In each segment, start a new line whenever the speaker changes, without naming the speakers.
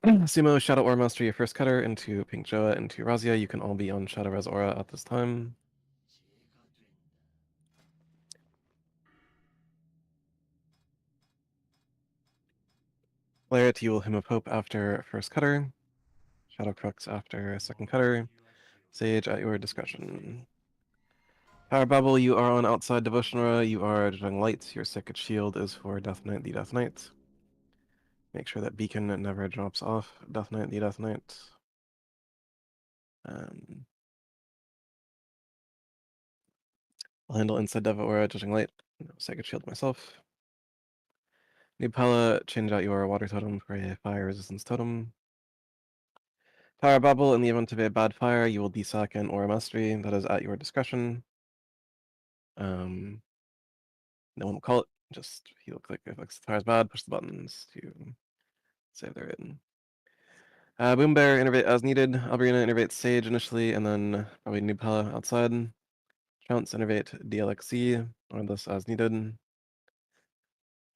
Sumo, Shadow Aura Master, your first cutter, into Pink Joa, into Razia. You can all be on Shadow Res Aura at this time. Layer it, you will Hymn of Hope after first cutter. Shadow Crux after second cutter. Sage at your discretion. Power Bubble, you are on outside Devotion Aura, you are Judging Light, your second shield is for Death Knight the Death Knight. Make sure that Beacon never drops off Death Knight the Death Knight. I'll handle inside Dev Aura, Judging Light, second shield myself. New Pella, change out your Water Totem for a Fire Resistance Totem. Power Bubble, in the event of a bad fire, you will desack an Aura Mastery, that is at your discretion. No one will call it, just heal click if the fire is bad, push the buttons to save their in. Boom Bear, innervate as needed. Alberina, innervate Sage initially, and then probably New Pella outside. Trounce, innervate DLXC, or this as needed.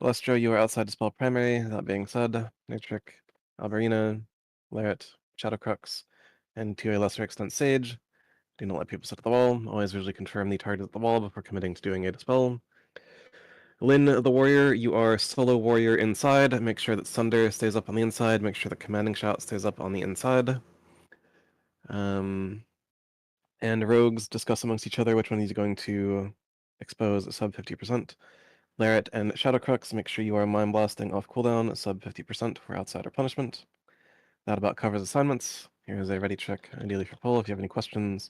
Balestro, you are outside to spell primary. That being said, Nitric, Alberina, Larret, Shadowcrux, and to a lesser extent Sage. Do not let people sit at the wall. Always visually confirm the target at the wall before committing to doing a dispel. Lin the Warrior, you are solo warrior inside. Make sure that Sunder stays up on the inside. Make sure that Commanding Shout stays up on the inside. And rogues discuss amongst each other which one is going to expose sub 50%. Larret and Shadowcrux, make sure you are Mind Blasting off cooldown, sub 50% for Outsider Punishment. That about covers assignments. Here's a ready check, ideally for poll. If you have any questions,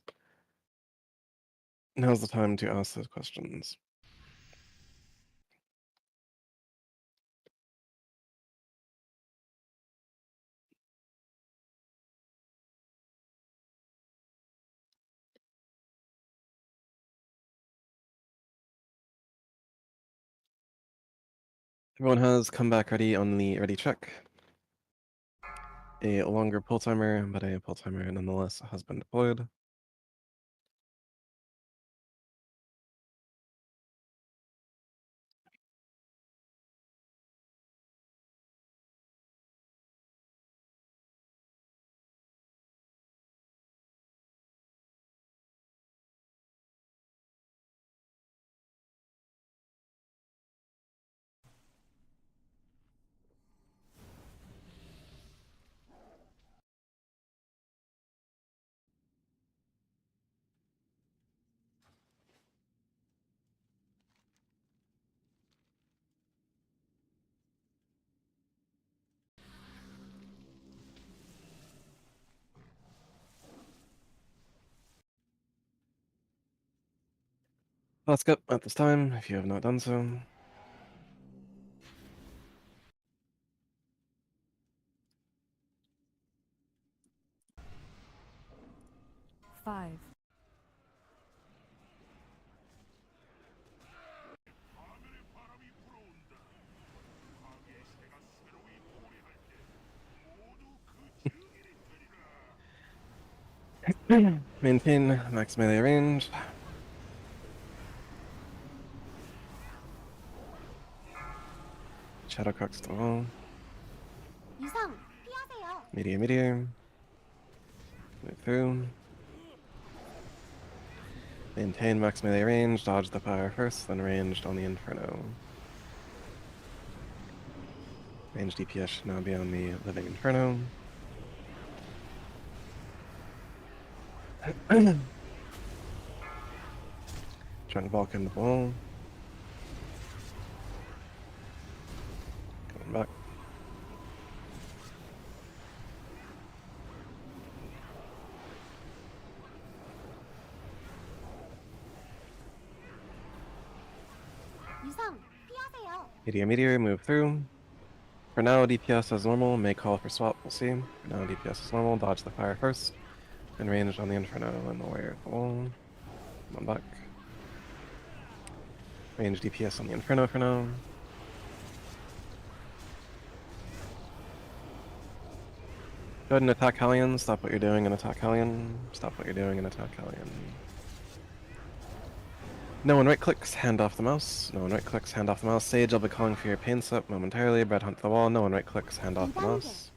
now's the time to ask those questions. Everyone has come back ready on the ready check. A longer pull timer, but a pull timer nonetheless has been deployed. Let's go at this time, if you have not done so.
Five.
Maintain max melee range. Shadowcrux to the wall. Meteor. Move through. Maintain max melee range, dodge the fire first, then ranged on the Inferno. Range DPS should now be on the Living Inferno. Trying to Vulcan the wall. Coming back. Meteor, move through. For now, DPS as normal, may call for swap, we'll see. For now, DPS is normal, dodge the fire first, and ranged on the Inferno and the Warrior at the wall. Come on back. Range DPS on the Inferno for now. Go ahead and attack Hellion, stop what you're doing and attack Hellion. Stop what you're doing and attack Hellion. No one right clicks, hand off the mouse. No one right clicks, hand off the mouse. Sage, I'll be calling for your pain slip momentarily. Bread hunt the wall. No one right clicks, hand off the mouse.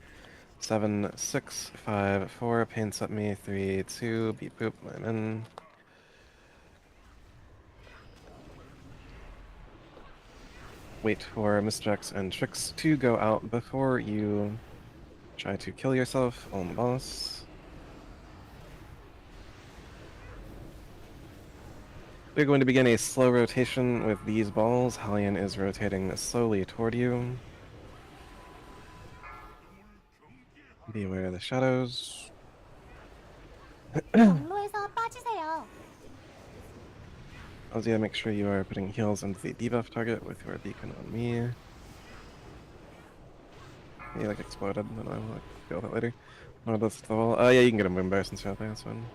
7, 6, 5, 4. Paints at me. 3, 2. Beep boop. I'm in. Wait for misjacks and tricks to go out before you try to kill yourself on the boss. We're going to begin a slow rotation with these balls. Hellion is rotating slowly toward you. Be aware of the shadows.
경로에서 빠지세요.
Also, yeah, make sure you are putting heals into the debuff target with your beacon on me. He like exploded, and I will deal with it later. Wordless to the wall. Yeah, you can get a moonbar since you're out there, that's fine.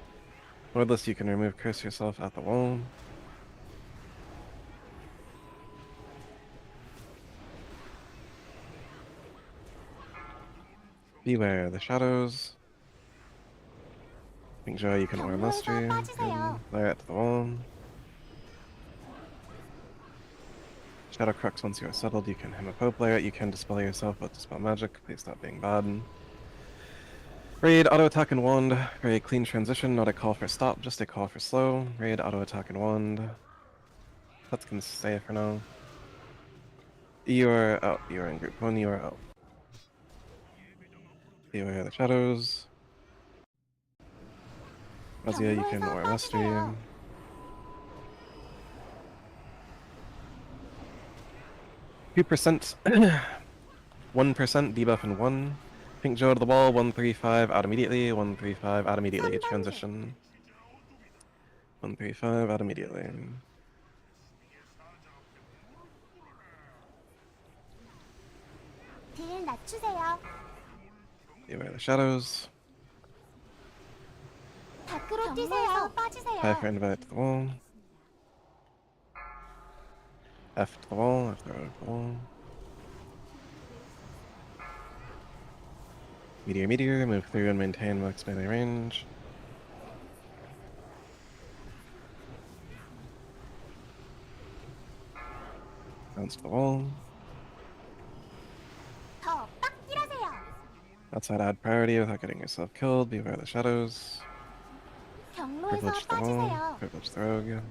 Wordless, you can remove curse yourself at the wall. Beware the shadows. Enjoy, you can aura mastery. Flare it to the wall. Shadow Crux, once you are settled, you can Hymn of Hope layer it. You can dispel yourself, but dispel magic. Please stop being bad. Raid, auto attack and wand. Very clean transition, not a call for stop, just a call for slow. Raid, auto attack and wand. That's gonna stay for now. You are out. You are in group 1, you are out. Beware the shadows. Razia, you can aura mastery. 2%, 1% debuff and 1. Pink Joe to the wall, 135 out immediately, 135 out immediately. Transition. 135 out immediately.
딜 낮추세요.
Beware the shadows.
밖으로 뛰세요. 빠지세요.
High for invite to the wall. F to the wall, F to the wall. Meteor, meteor, move through and maintain max melee range. Bounce to the wall.
더 빡 뛰라세요.
Outside add priority without getting yourself killed. Beware the shadows.
경로에서
Privilege the wall.
빠지세요.
Privilege the rogue.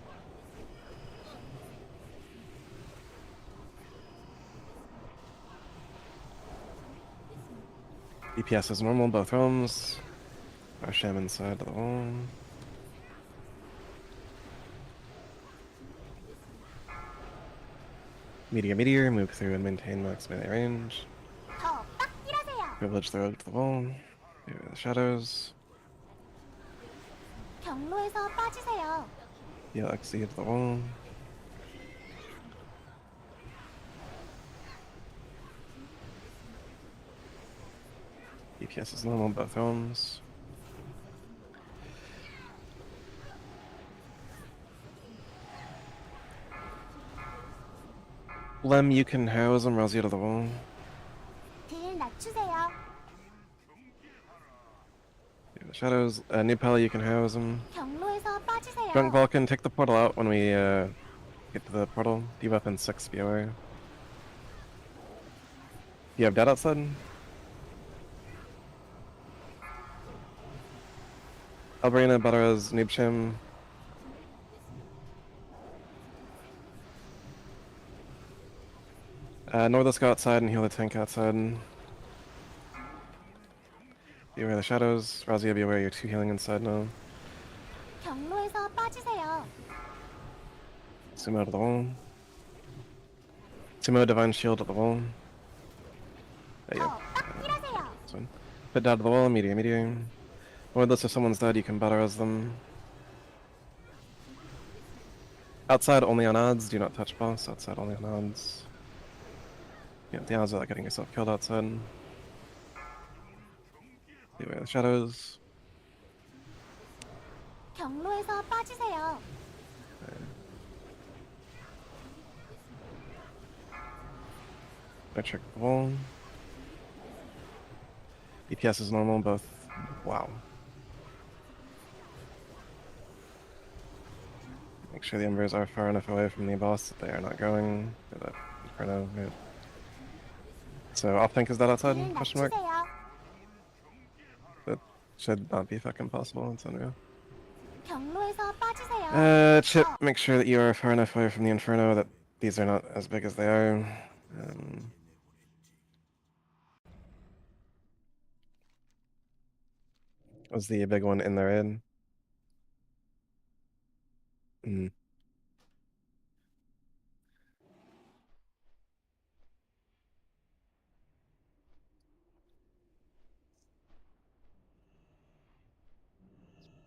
DPS is normal, both realms. Our shaman side to the wall. Meteor, meteor, move through and maintain max melee range.
더 빡 뛰라세요.
Privilege the rogue to the wall. Beware the shadows.
경로에서 빠지세요.
Heal XC to the wall. DPS is normal, both realms. Lem, you can house him, Razia to the wall.
딜 낮추세요.
The shadows. New Pally, you can house him.
경로에서 빠지세요.
Drunk Vulcan, take the portal out when we get to the portal. Debuff in 6, be aware. You have dead outside? Albrina, Badaraz, Noobchim. Northwest go outside and heal the tank outside. Be aware of the shadows. Razia, be aware you're 2 healing inside now.
경로에서 빠지세요.
Sumo to the wall. Sumo, Divine Shield at the wall. There you
더
go.
빡 뛰라세요.
This one. Put down to the wall, meteor, meteor. Wordless, if someone's dead, you can Badaraz them. Outside only on odds, do not touch boss. Outside only on odds. Yeah, the odds are like getting yourself killed outside. Beware the shadows.
경로에서 빠지세요.
I check the wall. DPS is normal, both. Wow. Make sure the embers are far enough away from the boss that they are not going. Do that for now. Right. So, off tank is that outside?
딜
Question mark?
낮추세요.
Should not be fucking possible. It's unreal.
경로에서 빠지세요.
Chip, make sure that you are far enough away from the Inferno that these are not as big as they are. Was the big one in the red? Mm.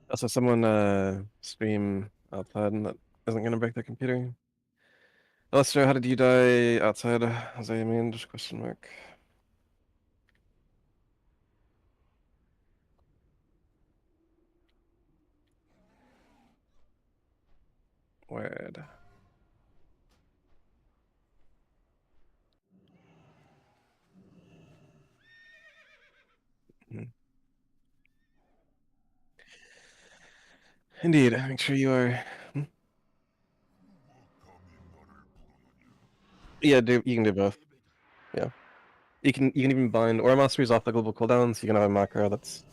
Also, someone stream outside and that isn't gonna break their computer. Lester, how did you die outside? As I mean, just question mark. Word. Mhm. Indeed, make sure you are. Hmm? Yeah, you can do both. Yeah, you can even bind Aura Masteries off the global cooldowns. You can have a macro that's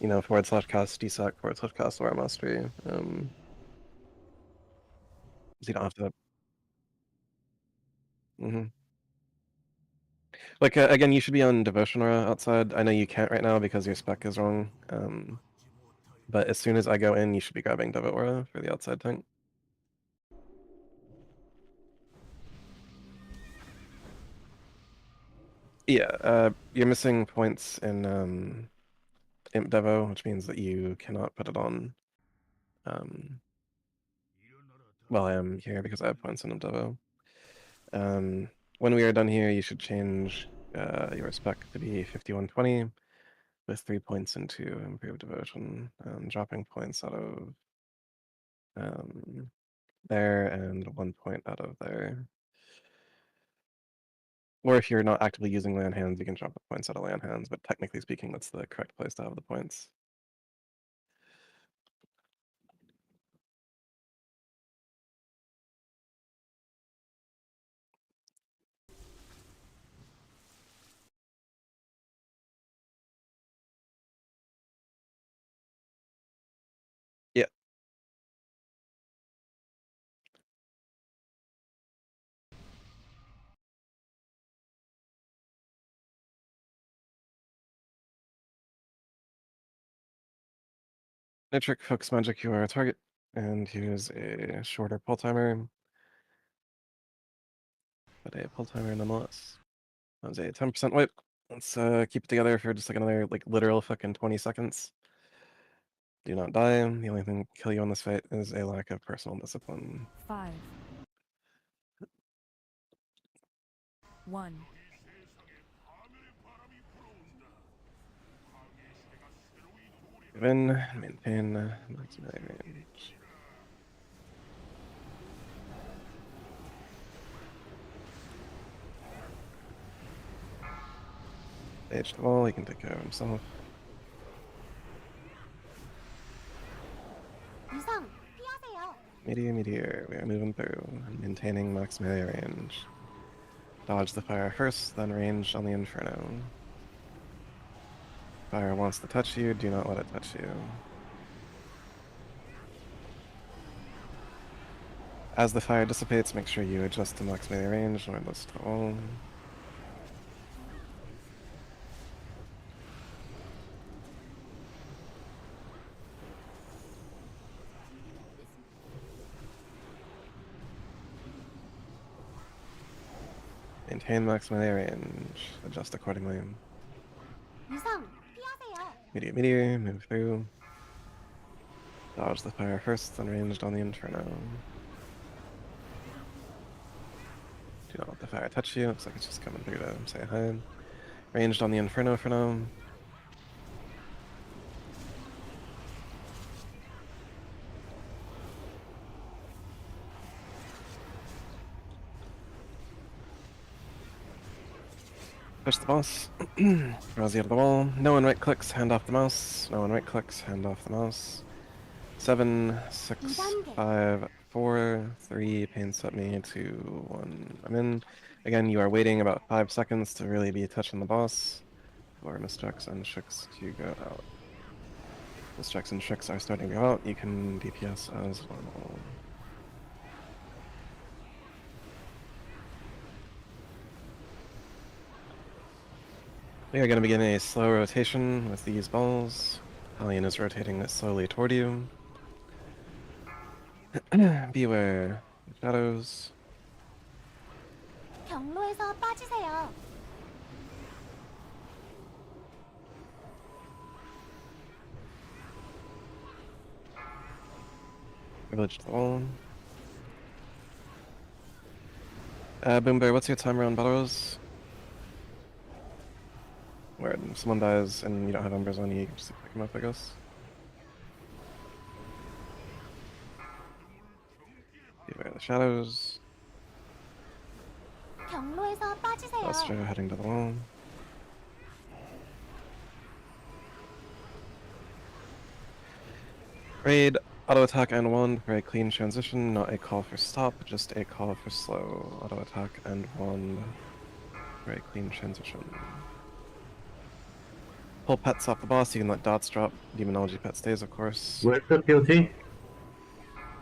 /cast DSAC /cast Aura Mastery. So you don't have to. Like again, you should be on Devotion Aura outside. I know you can't right now because your spec is wrong. But as soon as I go in, you should be grabbing Devo Aura for the outside tank. Yeah, you're missing points in Imp Devo, which means that you cannot put it on. Well, I am here because I have points in Imp Devo. When we are done here, you should change your spec to be 5120 with 3 points into Improved Devotion, dropping points out of there and 1 point out of there. Or if you're not actively using land hands, you can drop the points out of land hands, but technically speaking, that's the correct place to have the points. Yeah. Nitric hooks magic, you are a target. And here's a shorter pull timer. But a pull timer nonetheless. That was a 10% wipe. Let's keep it together for just like another like literal fucking 20 seconds. Do not die. The only thing to kill you on this fight is a lack of personal discipline.
5, 1.
Give in, maintain maximum range. Stage the wall, he can take care of himself.
유성, 피하세요.
Meteor, we are moving through, maintaining max melee range. Dodge the fire first, then range on the Inferno. Fire wants to touch you, do not let it touch you. As the fire dissipates, make sure you adjust to max melee range, or list to all. Maintain max melee range, adjust accordingly.
유성, 피하세요.
Meteor, move through. Dodge the fire first, then ranged on the Inferno. Do not let the fire touch you, looks like it's just coming through to say hi. Ranged on the Inferno for now. Push the boss. Rousey out of the wall. No one right clicks, hand off the mouse. No one right clicks, hand off the mouse. 7, 6, 5, 4, 3, pain set me, 2, 1. I'm in. Again, you are waiting about 5 seconds to really be touching the boss for mischecks and shooks to go out. Those checks and tricks are starting to go out. You can DPS as normal. We are going to begin a slow rotation with these balls. Hellion is rotating slowly toward you. Beware shadows.
경로에서 빠지세요.
Privilege to the wall. Boom Bear, what's your timer on battles? Where if someone dies and you don't have embers on you, you can just pick them up, I guess. Beware the shadows.
경로에서 빠지세요.
Astro heading to the wall. Raid, auto attack and wand for a clean transition, not a call for stop, just a call for slow. Auto attack and wand for a clean transition. Pull pets off the boss, you can let dots drop. Demonology pet stays, of course.
Where's the POT?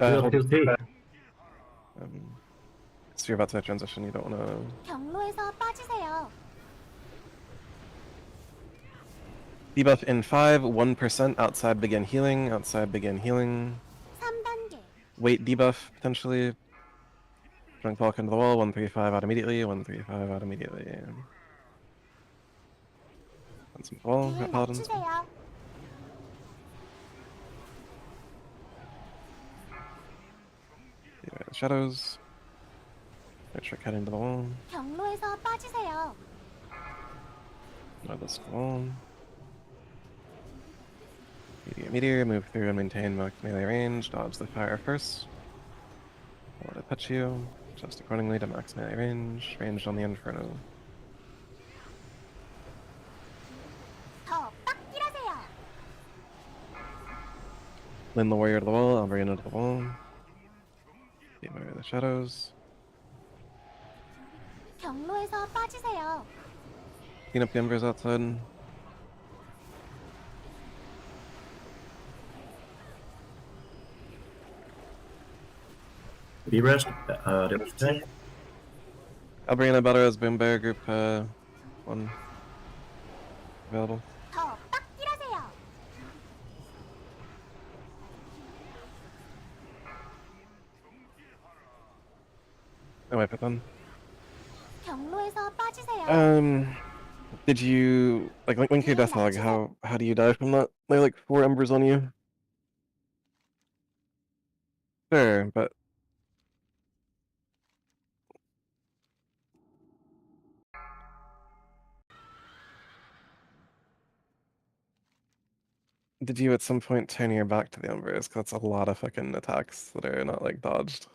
Hold-
POT.
So you're about to transition, you don't want to...
경로에서 빠지세요.
Debuff in 5, 1% outside begin healing, outside begin healing.
3단계.
Wait debuff, potentially. Drunk Walk into the wall, 135 out immediately, 135 out immediately. On some wall,
뒤에
paladins.
낮추세요.
Beware the shadows. Trick heading to the wall.
경로에서 빠지세요.
Not this wall. Meteor, move through and maintain melee range. Dodge the fire first. Let it touch you. Adjust accordingly to max melee range. Ranged on the Inferno.
더 빡 일하세요.
Lin the warrior to the wall. I'll bring it to the wall. Beware the shadows.
경로에서 빠지세요.
Clean up the embers outside.
B-Rest, the attack.
I'll bring in a better as Boom Bear group 1 available.
더 빡 일하세요.
Oh, I put them.
경로에서 빠지세요.
Did you link your death log? How do you die from that? There are like 4 embers on you. Sure, but did you at some point turn your back to the embers? 'Cause that's a lot of fucking attacks that are not like dodged.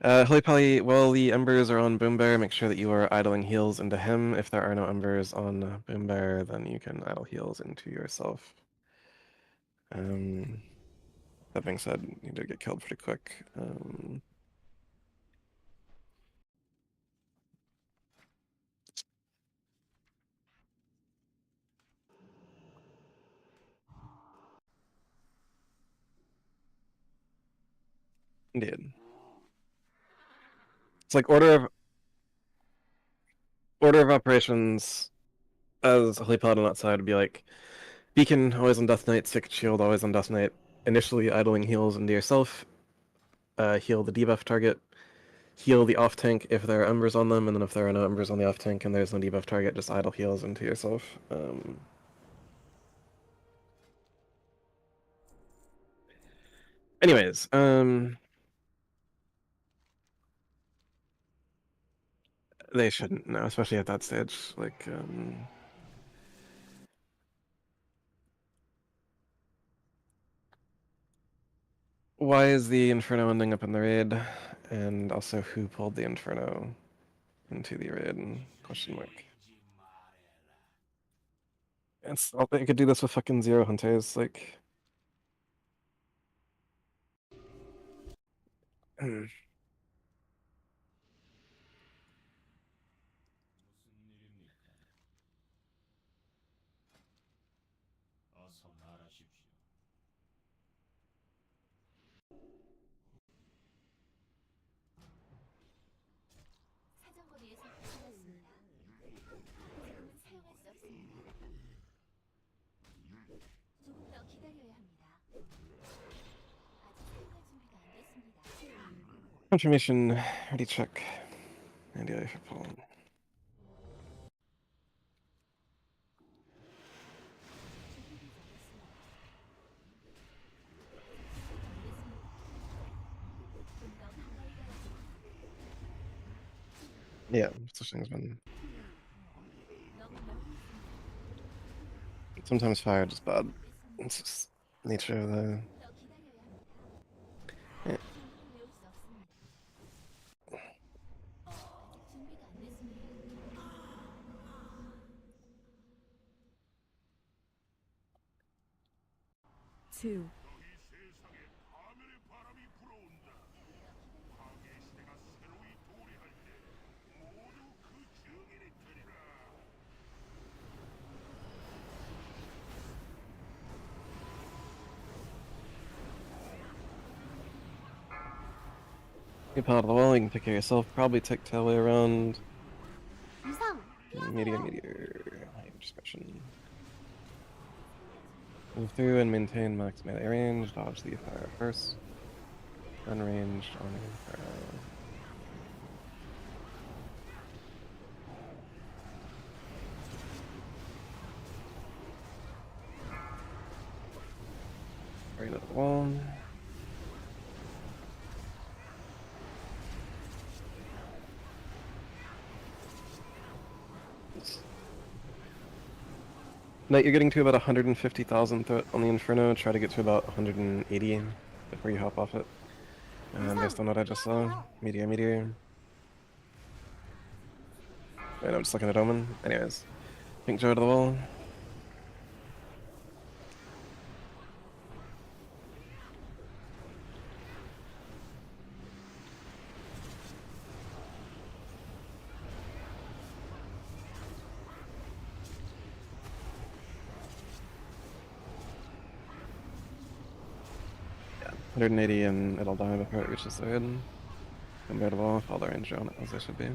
Holy Pally, while the embers are on Boom Bear, make sure that you are idling heals into him. If there are no embers on Boom Bear, then you can idle heals into yourself. That being said, you did get killed pretty quick. Indeed. It's like order of operations as Holy Paladin outside would be like Beacon always on Death Knight, Sick Shield always on Death Knight. Initially idling heals into yourself, heal the debuff target, heal the off tank if there are embers on them, and then if there are no embers on the off tank and there's no debuff target, just idle heals into yourself. Anyways, they shouldn't know, especially at that stage. Like, why is the Inferno ending up in the raid? And also, who pulled the Inferno into the raid? Question mark. You could do this with fucking Zero Hunters, like... Confirmation. Ready check. And yeah, for pull. Yeah, such thing's been. Sometimes fire just bad. It's just nature of the. Yeah.
Two.
You pile to the wall, you can take care of yourself. Probably take tailway around.
이상
Meteor,
피하세요.
meteor. High discretion. Move through and maintain max melee range. Dodge the fire first. Unranged on the fire. Right at the wall. Knight, you're getting to about 150,000 on the Inferno. Try to get to about 180 before you hop off it. Based on what I just saw. Meteor, meteor. Wait, I'm just looking at Omen. Anyways. Pink Joe to the wall. Yeah, 180 and it'll die before it reaches the head. Come to the wall, follow the range on it as they should be.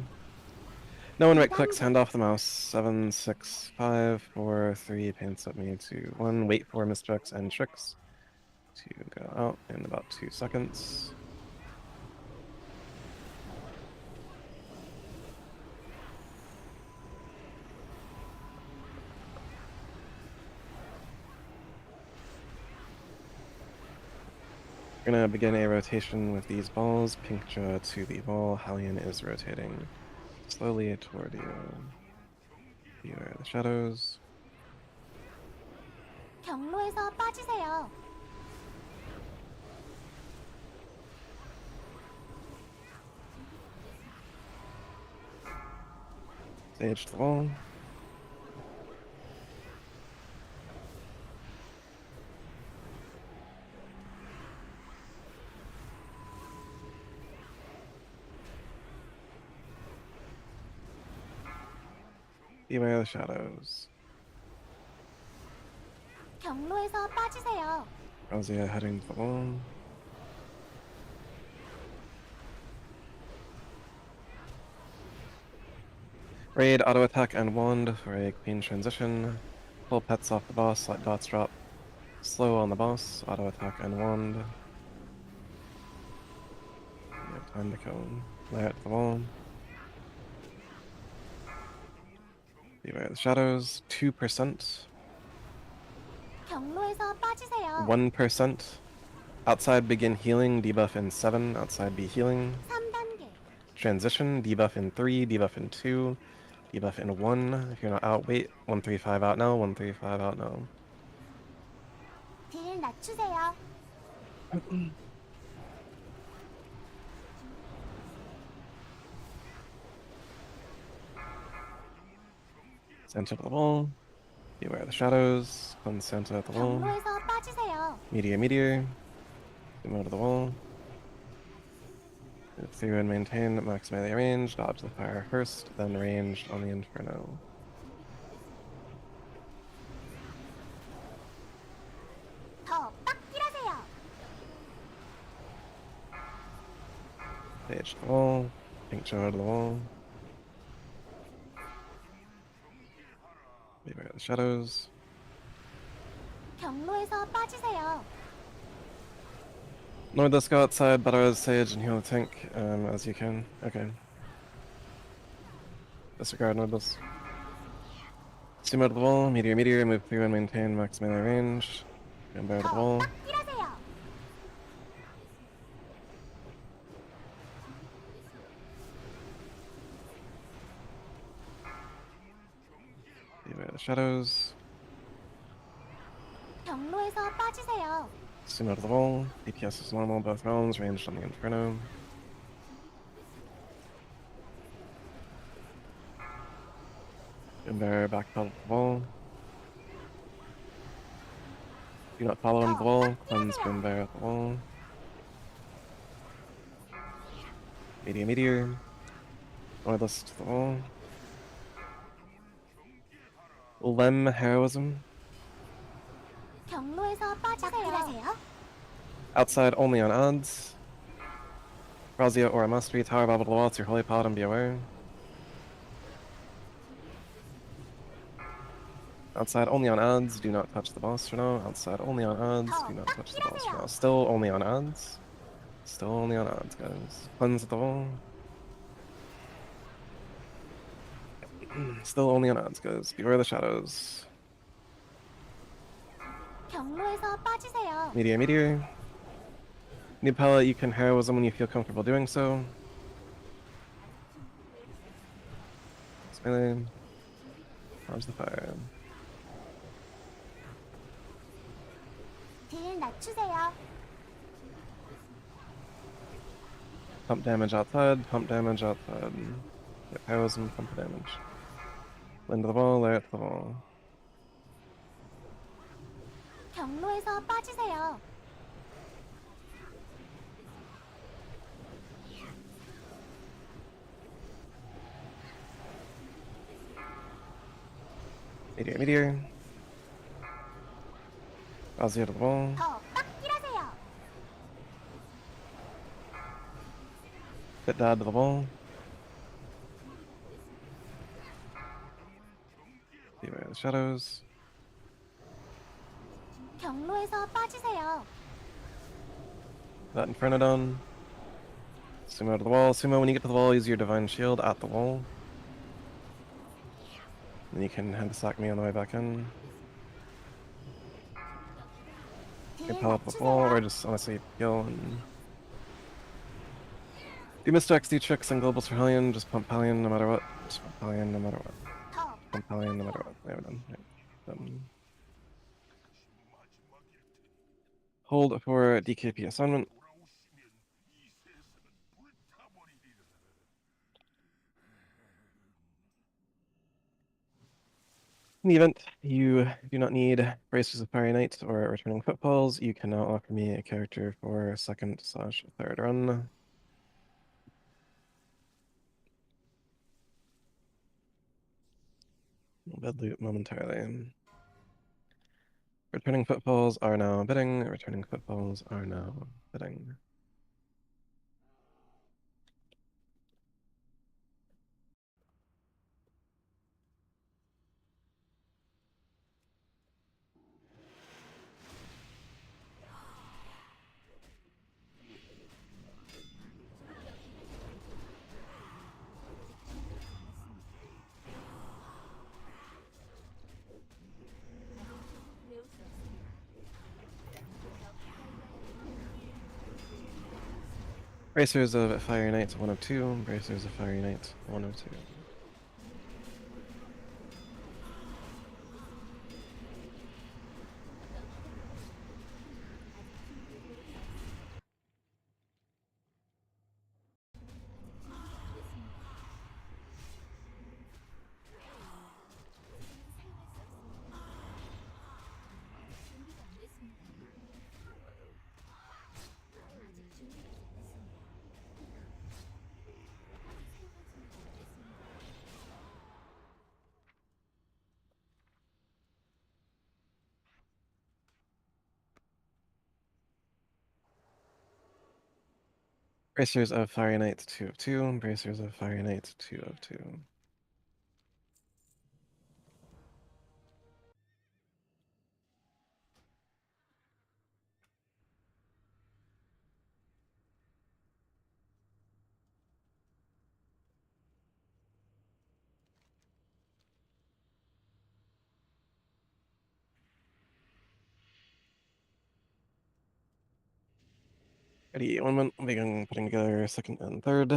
No one right clicks, hand off the mouse. 7, 6, 5, 4, 3, paints at me, 2, 1. Wait for mischecks and tricks to go out in about 2 seconds. We're gonna begin a rotation with these balls. Pink Jaw to the ball. Hellion is rotating slowly toward you. Here are the shadows.
경로에서 빠지세요.
Sage to the wall. Beware the shadows.
경로에서 빠지세요.
Rosia heading to the wall. Raid, auto attack, and wand for a clean transition. Pull pets off the boss, let dots drop. Slow on the boss, auto attack and wand. You have time to kill. Lay out to the wall. Beware the shadows. 2%.
경로에서 빠지세요.
1%. Outside begin healing, debuff in 7. Outside be healing.
3단계.
Transition, debuff in 3, debuff in 2, debuff in 1. If you're not out, wait. 135 out now, 135 out now.
딜 낮추세요.
Santa to the wall. Beware the shadows. Cleanse Santa at the wall.
경로에서 빠지세요.
Meteor, meteor. Come out of the wall. Move through and maintain max melee range. Dodge the fire first, then ranged on the Inferno.
더 빡딜하세요.
Sage to the wall. Pink Joe to the wall. Beware the shadows.
경로에서 빠지세요.
Northwest, go outside, Butters, Sage, and heal the tank as you can. Okay. Disregard Northwest. Zoom out of the wall, meteor, move through and maintain max melee range. Ember out of the
더
wall.
빡딜하세요.
Beware the shadows.
경로에서 빠지세요.
Zoom out of the wall. DPS is normal, both realms, ranged on the Inferno. Ember back out of the wall. Do not follow into the wall. Cleanse Ember at the wall. Meteor. Northwest to the wall. Lem Heroism.
경로에서 빠지세요.
Outside only on odds. Razia or a mastery, tower above the wall, it's your holy paladin, be aware. Outside only on odds, do not touch the boss for now. Outside only on odds, do not touch the boss for now. Still only on odds. Still only on odds, guys. Cleanse at the wall. Still only on odds, guys. Beware the shadows.
경로에서 빠지세요.
Meteor. New palette, you can heroism when you feel comfortable doing so. Melee. Dodge the fire.
딜 낮추세요.
Pump damage outside, pump damage outside. Get heroism, pump damage. Land to the wall, lay it to the wall.
경로에서 빠지세요.
Meteor. Razia to the wall.
더 빡딜하세요.
Fit dad to the wall. Beware the shadows.
경로에서 빠지세요.
That Inferno down. Sumo to the wall. Sumo, when you get to the wall, use your Divine Shield at the wall. Then you can hand sack me on the way back in. You
딜
can pile up the wall, or
낮추세요.
just honestly heal and... Do Mr. X, do tricks and globals for Hellion, just pump Hellion no matter what. Just pump Hellion no matter what.
더
Pump Hellion no matter what. There, we're done. Right. Hold for DKP assignment. In the event you do not need Braces of Fiery Knight or Returning Footfalls, you can now offer me a character for second/third run. Bed loot momentarily. Returning Footfalls are now bidding. Returning Footfalls are now bidding. Bracers of Fiery Knight 102. Bracers of Fiery Knight 102. Bracers of Fiery Knight 202. Bracers of Fiery Knight 202. Ready, 1 minute. I'll begin putting together second and third.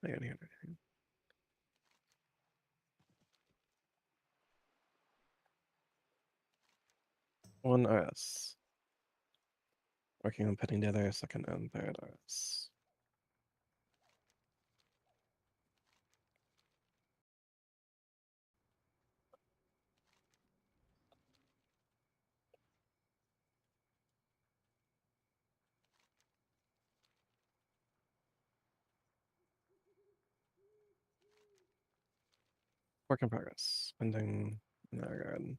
Hang on here. One RS. Working on putting together second and third RS. Work in progress. Pending in that regard.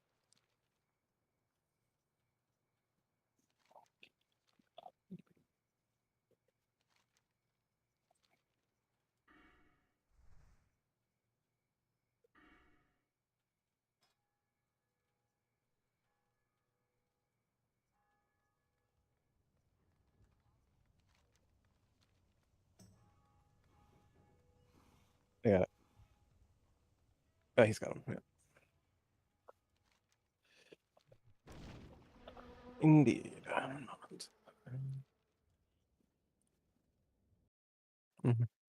I got it. Oh, he's got him. Yeah. Indeed. One moment. Mhm.